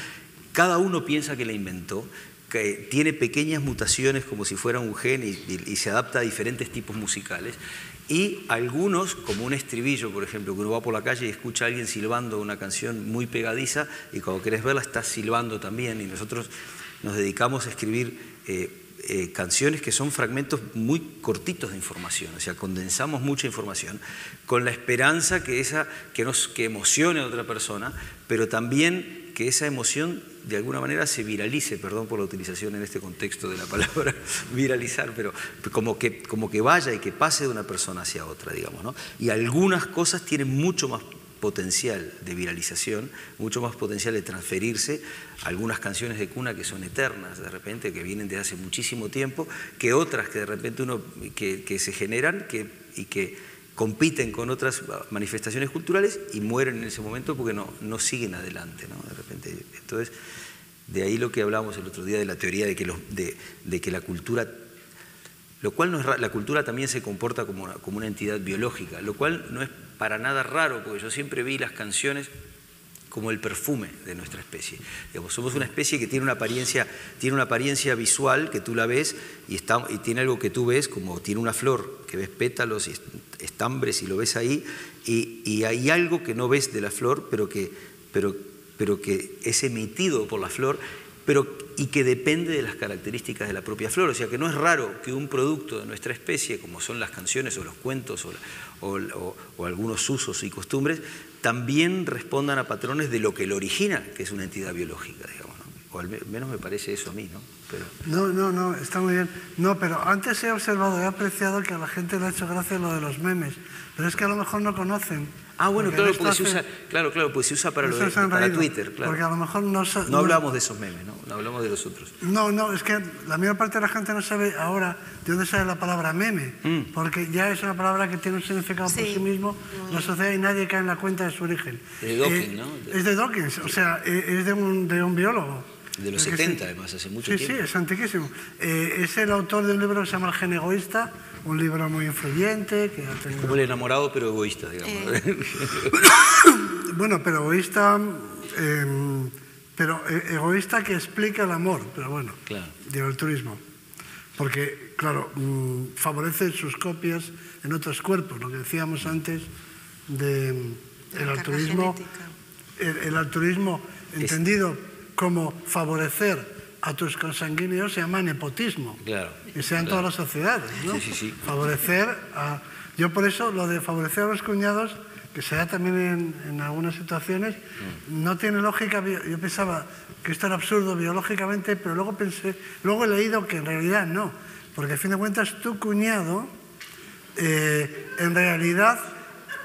Cada uno piensa que la inventó, que tiene pequeñas mutaciones como si fuera un gen y se adapta a diferentes tipos musicales. Y algunos, como un estribillo, por ejemplo, que uno va por la calle y escucha a alguien silbando una canción muy pegadiza y cuando querés verla estás silbando también, y nosotros nos dedicamos a escribir canciones que son fragmentos muy cortitos de información, o sea, condensamos mucha información con la esperanza que emocione a otra persona, pero también que esa emoción de alguna manera se viralice, perdón por la utilización en este contexto de la palabra viralizar, pero como que vaya y que pase de una persona hacia otra, digamos, ¿no? Y algunas cosas tienen mucho más potencial de viralización, mucho más potencial de transferirse. Algunas canciones de cuna que son eternas, de repente, que vienen de hace muchísimo tiempo, que otras que de repente que se generan y que compiten con otras manifestaciones culturales y mueren en ese momento porque no siguen adelante, ¿no? De repente. Entonces, de ahí lo que hablábamos el otro día de la teoría de que la cultura, lo cual no es, la cultura también se comporta como una entidad biológica, lo cual no es para nada raro, porque yo siempre vi las canciones como el perfume de nuestra especie. Digamos, somos una especie que tiene una apariencia visual que tú la ves y tiene algo que tú ves, como tiene una flor, que ves pétalos y estambres y lo ves ahí, y hay algo que no ves de la flor, pero que es emitido por la flor, y que depende de las características de la propia flor. O sea que no es raro que un producto de nuestra especie, como son las canciones o los cuentos o algunos usos y costumbres, también respondan a patrones de lo que lo origina, que es una entidad biológica, digamos, ¿no? O al menos me parece eso a mí, ¿no? Pero... No, está muy bien. No, pero antes he observado, he apreciado que a la gente le ha hecho gracia lo de los memes, pero es que a lo mejor no conocen. Ah, bueno, claro, porque se usa, porque se usa para Twitter, claro. Porque a lo mejor no hablamos de esos memes, ¿no? No hablamos de los otros. No, es que la mayor parte de la gente no sabe ahora de dónde sale la palabra meme, porque ya es una palabra que tiene un significado por sí mismo, la sociedad, y nadie cae en la cuenta de su origen. De Dawkins, ¿no? Es de Dawkins, o sea, es de un biólogo. De los 70, además, hace mucho tiempo. Sí, es antiquísimo. Es el autor de un libro que se llama El gen egoísta, un libro muy influyente. Que ha tenido... Como el enamorado, pero egoísta, digamos. Bueno, pero egoísta que explica el amor, pero bueno, claro. Y el altruismo. Porque, claro, favorece sus copias en otros cuerpos, lo que decíamos antes del altruismo. El altruismo entendido como favorecer a tus consanguíneos se llama nepotismo. Claro. Y sea en todas las sociedades, ¿no? Sí. Favorecer a... Yo por eso lo de favorecer a los cuñados, que se da también en algunas situaciones, no tiene lógica. Yo pensaba que esto era absurdo biológicamente, pero luego he leído que en realidad no, porque a fin de cuentas tu cuñado en realidad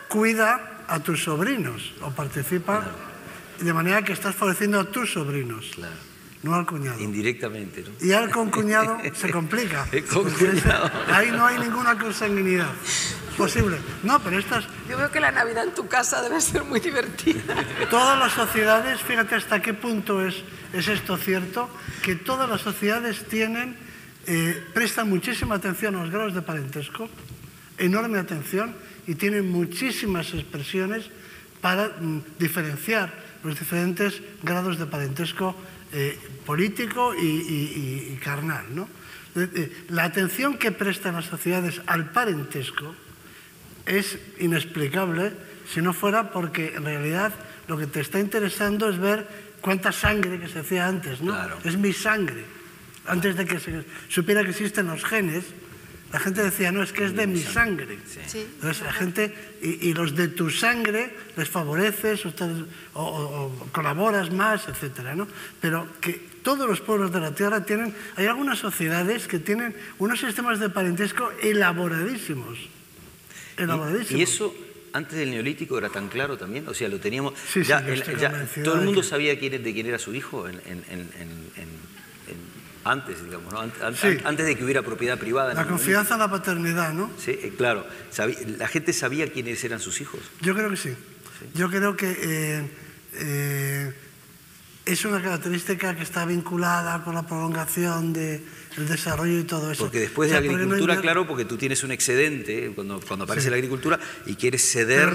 cuida a tus sobrinos o participa, de manera que estás favoreciendo a tus sobrinos. Claro. No al cuñado. Indirectamente, ¿no? Y al concuñado se complica. Concuñado. Ahí no hay ninguna consanguinidad posible. No, pero estas... Yo veo que la Navidad en tu casa debe ser muy divertida. Todas las sociedades, fíjate hasta qué punto es esto cierto, que todas las sociedades prestan muchísima atención a los grados de parentesco, enorme atención, y tienen muchísimas expresiones para diferenciar los diferentes grados de parentesco político y carnal, ¿no? La atención que prestan las sociedades al parentesco es inexplicable si no fuera porque en realidad lo que te está interesando es ver cuánta sangre, que se decía antes, ¿no? Claro. Es mi sangre. Antes de que se supiera que existen los genes, la gente decía, no, es que es de mi sangre. Sí. Entonces la gente, y los de tu sangre les favoreces o colaboras más, etcétera, ¿no? Pero que todos los pueblos de la Tierra hay algunas sociedades que tienen unos sistemas de parentesco elaboradísimos. ¿Y eso antes del Neolítico era tan claro también? O sea, lo teníamos... Sí, todo el mundo sabía de quién era su hijo antes, digamos, ¿no? Antes de que hubiera propiedad privada. La confianza en la paternidad, ¿no? Sí, claro. ¿La gente sabía quiénes eran sus hijos? Yo creo que sí. Yo creo que es una característica que está vinculada con la prolongación del desarrollo y todo eso. Porque después de la agricultura, claro, porque tú tienes un excedente cuando aparece la agricultura y quieres ceder,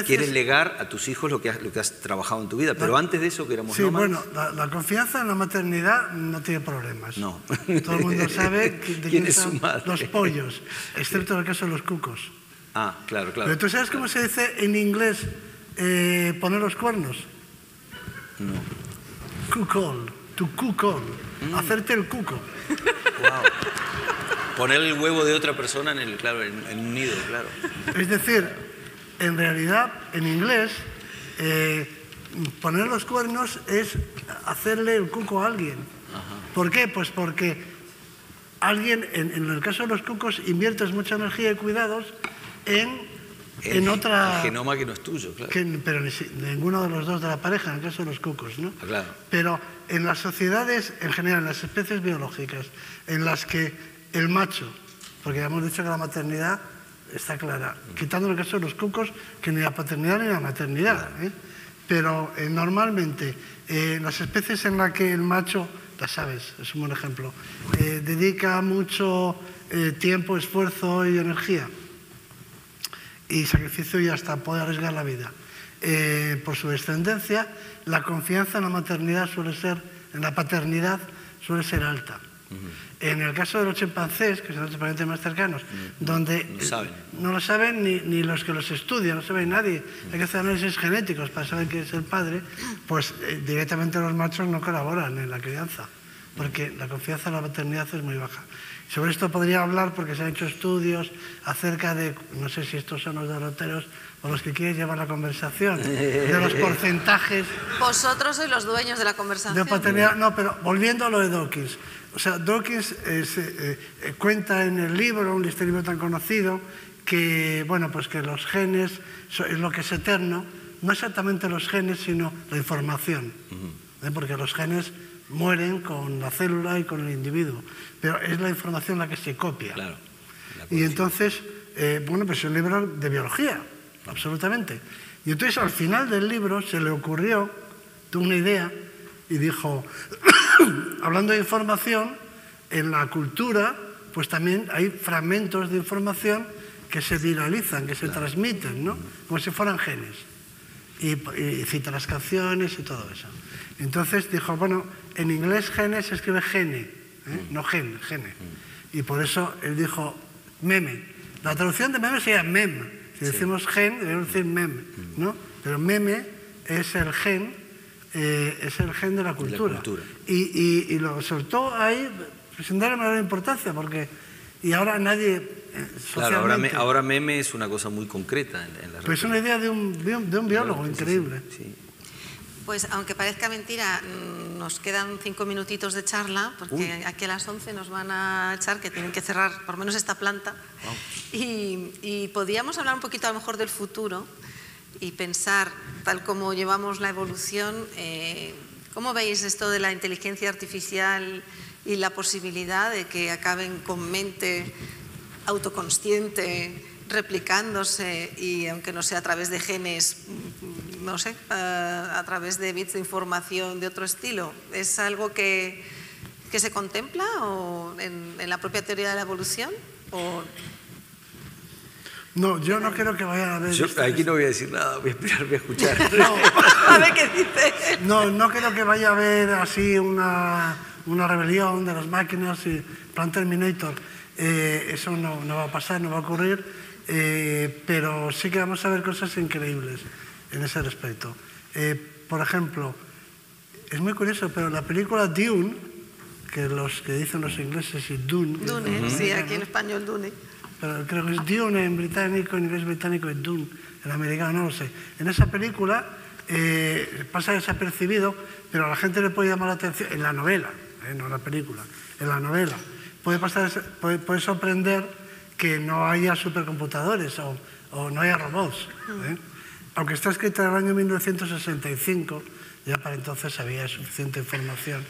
quieres legar a tus hijos lo que has trabajado en tu vida. Pero antes de eso, que éramos nómadas... Sí, bueno, la confianza en la maternidad no tiene problemas. No. Todo el mundo sabe de quién es su son madre. Los pollos, excepto en el caso de los cucos. Ah, claro. Pero ¿tú sabes cómo se dice en inglés poner los cuernos? No. Cuckold, to cuckold, hacerte el cuco. Wow. Poner el huevo de otra persona en un nido, claro. Es decir, en realidad, en inglés, poner los cuernos es hacerle el cuco a alguien. Ajá. ¿Por qué? Pues porque alguien, en el caso de los cucos, inviertes mucha energía y cuidados en otra... El genoma que no es tuyo, claro. Pero ninguno de los dos de la pareja, en el caso de los cucos, ¿no? Ah, claro. Pero en las sociedades, en general, en las especies biológicas, en las que el macho, porque ya hemos dicho que la maternidad está clara, quitando el caso de los cucos, que ni la paternidad ni la maternidad, pero normalmente en las especies en las que el macho, las aves, es un buen ejemplo, dedica mucho tiempo, esfuerzo y energía, y sacrificio y hasta puede arriesgar la vida por su descendencia, la confianza en la maternidad en la paternidad suele ser alta. En el caso de los chimpancés, que son los parientes más cercanos, donde no lo saben ni los que los estudian, no sabe nadie, hay que hacer análisis genéticos para saber quién es el padre, pues directamente los machos no colaboran en la crianza, porque la confianza en la paternidad es muy baja. Sobre esto podría hablar porque se han hecho estudios acerca de, no sé si estos son los derroteros o los que quieren llevar la conversación, de los porcentajes. Vosotros sois los dueños de la conversación. De paternidad, no, pero volviendo a lo de Dawkins. O sea, Dawkins cuenta en el libro, este libro tan conocido, que, bueno, pues que los genes es lo que es eterno, no exactamente los genes, sino la información. Porque los genes mueren con la célula y con el individuo, pero es la información la que se copia. Claro, y entonces, bueno, pues es un libro de biología, absolutamente. Y entonces al final del libro se le ocurrió una idea y dijo, hablando de información, en la cultura, pues también hay fragmentos de información que se viralizan, que se transmiten, ¿no? Como si fueran genes. Y cita las canciones y todo eso. Entonces dijo, bueno, en inglés genes se escribe gene, no gene. Y por eso él dijo meme. La traducción de meme sería mem. Si decimos gen, debemos decir mem, ¿no? Pero meme es el gen de la cultura. Y lo soltó ahí sin darle mayor importancia, porque y ahora nadie socialmente... Claro, ahora meme es una cosa muy concreta en las redes. Pues es una idea de un biólogo increíble. Sí. Pues aunque parezca mentira, nos quedan 5 minutitos de charla, porque aquí a las 11 nos van a echar, que tienen que cerrar por lo menos esta planta. Wow. Y podíamos hablar un poquito a lo mejor del futuro y pensar, tal como llevamos la evolución, ¿cómo veis esto de la inteligencia artificial y la posibilidad de que acaben con mente autoconsciente, replicándose, y aunque no sea a través de genes, no sé, a través de bits de información de otro estilo? ¿Es algo que se contempla o en la propia teoría de la evolución? ¿O... No, yo no creo que vaya a haber... Yo aquí no voy a decir nada, voy a esperar, voy a escuchar. No. A ver qué dice. No creo que vaya a haber así una rebelión de las máquinas y plan Terminator. Eso no va a pasar, no va a ocurrir, pero sí que vamos a ver cosas increíbles en ese respecto. Por ejemplo, es muy curioso, pero la película Dune, que los que dicen los ingleses es Dune. Dune, sí, aquí en español Dune. Pero creo que es Dune en británico, en inglés británico es Dune, en americano no lo sé. En esa película pasa desapercibido, pero a la gente le puede llamar la atención, en la novela, no en la película, en la novela. Puede sorprender que no haya supercomputadores o no haya robots. Aunque está escrita en el año 1965, ya para entonces había suficiente información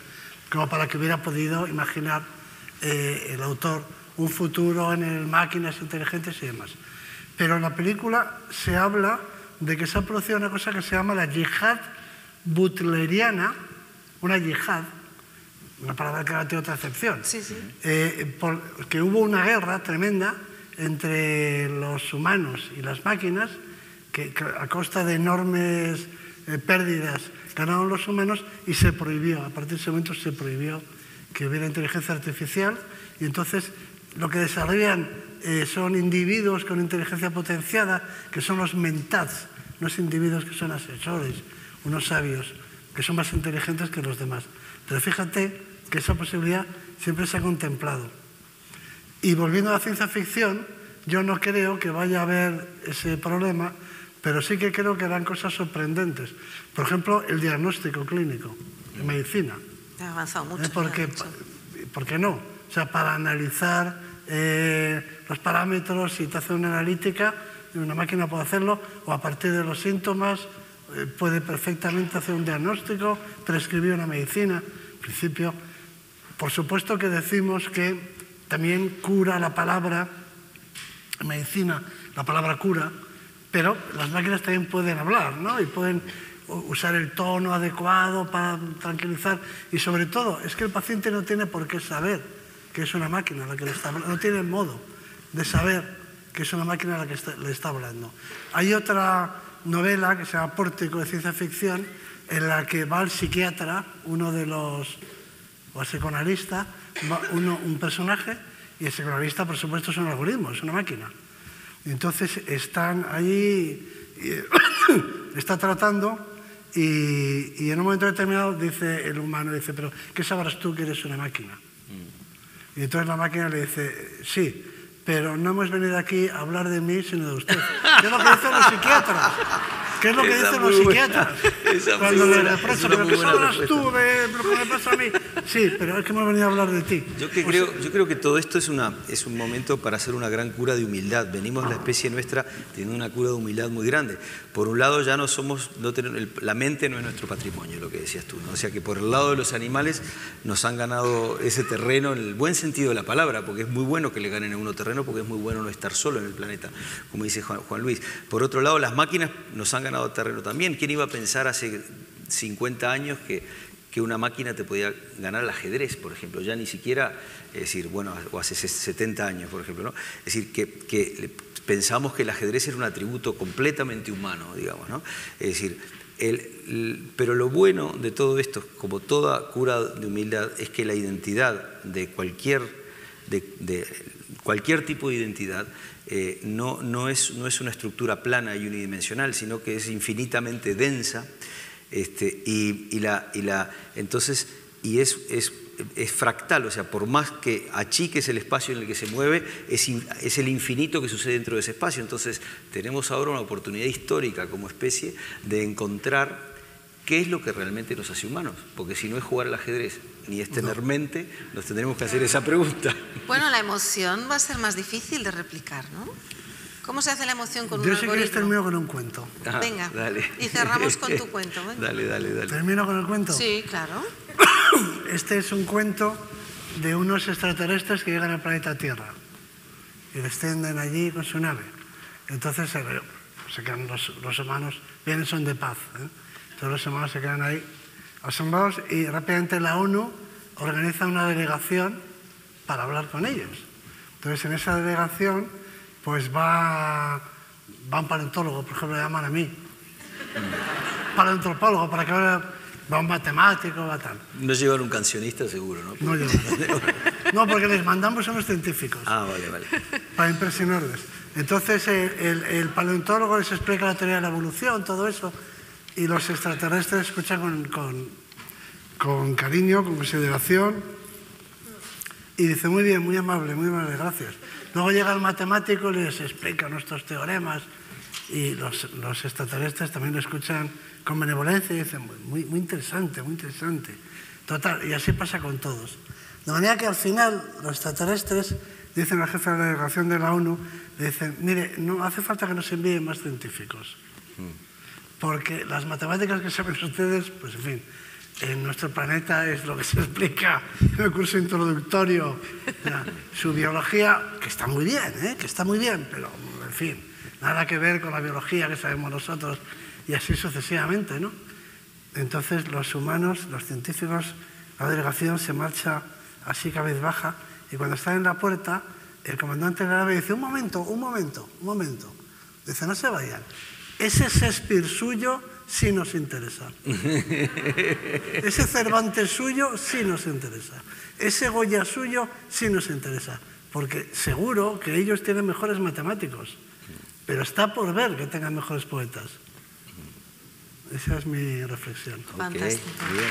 como para que hubiera podido imaginar el autor un futuro en el máquinas inteligentes y demás. Pero en la película se habla de que se ha producido una cosa que se llama la yihad butleriana, una yihad, una palabra que ahora tiene otra acepción, que hubo una guerra tremenda entre los humanos y las máquinas, que a costa de enormes pérdidas ganaron los humanos, y se prohibió, a partir de ese momento se prohibió que hubiera inteligencia artificial, y entonces lo que desarrollan son individuos con inteligencia potenciada, que son los mentats, unos individuos que son asesores, unos sabios, que son más inteligentes que los demás. Pero fíjate que esa posibilidad siempre se ha contemplado. Y volviendo a la ciencia ficción, yo no creo que vaya a haber ese problema, pero sí que creo que harán cosas sorprendentes. Por ejemplo, el diagnóstico clínico en medicina. Ha avanzado mucho. ¿Por qué no? O sea, para analizar los parámetros, si te hace una analítica, una máquina puede hacerlo, o a partir de los síntomas puede perfectamente hacer un diagnóstico, prescribir una medicina. En principio, por supuesto que decimos que también cura la palabra medicina, la palabra cura, pero las máquinas también pueden hablar, ¿no? Y pueden usar el tono adecuado para tranquilizar, y sobre todo es que el paciente no tiene por qué saber que es una máquina la que le está hablando, no tiene modo de saber que es una máquina la que le está hablando. Hay otra novela que se llama Pórtico, de ciencia ficción, en la que va el psiquiatra, uno de los, o el psicoanalista, un personaje, y el psicoanalista, por supuesto, es un algoritmo, es una máquina. Y entonces están allí, está tratando, y en un momento determinado dice el humano, dice, pero ¿qué sabrás tú que eres una máquina? Y entonces la máquina le dice, sí, pero no hemos venido aquí a hablar de mí, sino de usted. ¿Qué es lo que dicen los psiquiatras? ¿Qué es lo que dicen los psiquiatras? Cuando le reprochan, ¿pero qué sabrás tú de lo que me pasa a mí? Sí, pero es que hemos venido a hablar de ti. Yo creo que todo esto es un momento para hacer una gran cura de humildad. Venimos la especie nuestra teniendo una cura de humildad muy grande. Por un lado ya la mente no es nuestro patrimonio, lo que decías tú, ¿no? O sea que por el lado de los animales nos han ganado ese terreno en el buen sentido de la palabra, porque es muy bueno que le ganen a uno terreno, porque es muy bueno no estar solo en el planeta, como dice Juan Luis. Por otro lado, las máquinas nos han ganado terreno también. ¿Quién iba a pensar hace 50 años que una máquina te podía ganar al ajedrez, por ejemplo? Ya ni siquiera, es decir, bueno, o hace 70 años, por ejemplo, ¿no? Es decir, que pensamos que el ajedrez era un atributo completamente humano, digamos, ¿no? Es decir, pero lo bueno de todo esto, como toda cura de humildad, es que la identidad de cualquier tipo de identidad no es una estructura plana y unidimensional, sino que es infinitamente densa, entonces es fractal, o sea, por más que achiques el espacio en el que se mueve, es el infinito que sucede dentro de ese espacio. Entonces tenemos ahora una oportunidad histórica como especie de encontrar qué es lo que realmente nos hace humanos, porque si no es jugar al ajedrez ni es tener mente, nos tendremos que hacer esa pregunta. Bueno, la emoción va a ser más difícil de replicar, ¿no? ¿Cómo se hace la emoción con un algoritmo? Yo sí que termino con un cuento. Venga, dale. Y cerramos con tu cuento. Venga. Dale. ¿Termino con el cuento? Sí, claro. Este es un cuento de unos extraterrestres que llegan al planeta Tierra y descienden allí con su nave. Entonces se quedan los humanos, vienen son de paz, ¿eh? Todos los humanos se quedan ahí asombrados y rápidamente la ONU organiza una delegación para hablar con ellos. Entonces en esa delegación pues va un paleontólogo, por ejemplo, me llaman a mí. Paleontropólogo, para que va un matemático, va tal. No llevan un cancionista seguro, ¿no? No llevan. No, porque les mandamos a unos científicos. Ah, vale. Para impresionarles. Entonces el paleontólogo les explica la teoría de la evolución, todo eso, y los extraterrestres escuchan con cariño, con consideración, y dice, muy bien, muy amable, gracias. Luego llega el matemático y les explica nuestros teoremas, y los extraterrestres también lo escuchan con benevolencia y dicen, muy interesante, muy interesante. Total, y así pasa con todos. De manera que al final los extraterrestres dicen al jefe de la delegación de la ONU, le dicen, mire, no hace falta que nos envíen más científicos, porque las matemáticas que saben ustedes, pues en fin, en nuestro planeta es lo que se explica en el curso introductorio. Su biología, que está muy bien, pero en fin, nada que ver con la biología que sabemos nosotros, y así sucesivamente, ¿no? Entonces los humanos, los científicos, la delegación se marcha así cabizbaja, y cuando están en la puerta, el comandante de la nave dice, un momento. Dice, no se vayan. Ese Shakespeare suyo sí nos interesa. Ese Cervantes suyo sí nos interesa. Ese Goya suyo sí nos interesa. Porque seguro que ellos tienen mejores matemáticos, pero está por ver que tengan mejores poetas. Esa es mi reflexión. Fantástico. Okay, bien.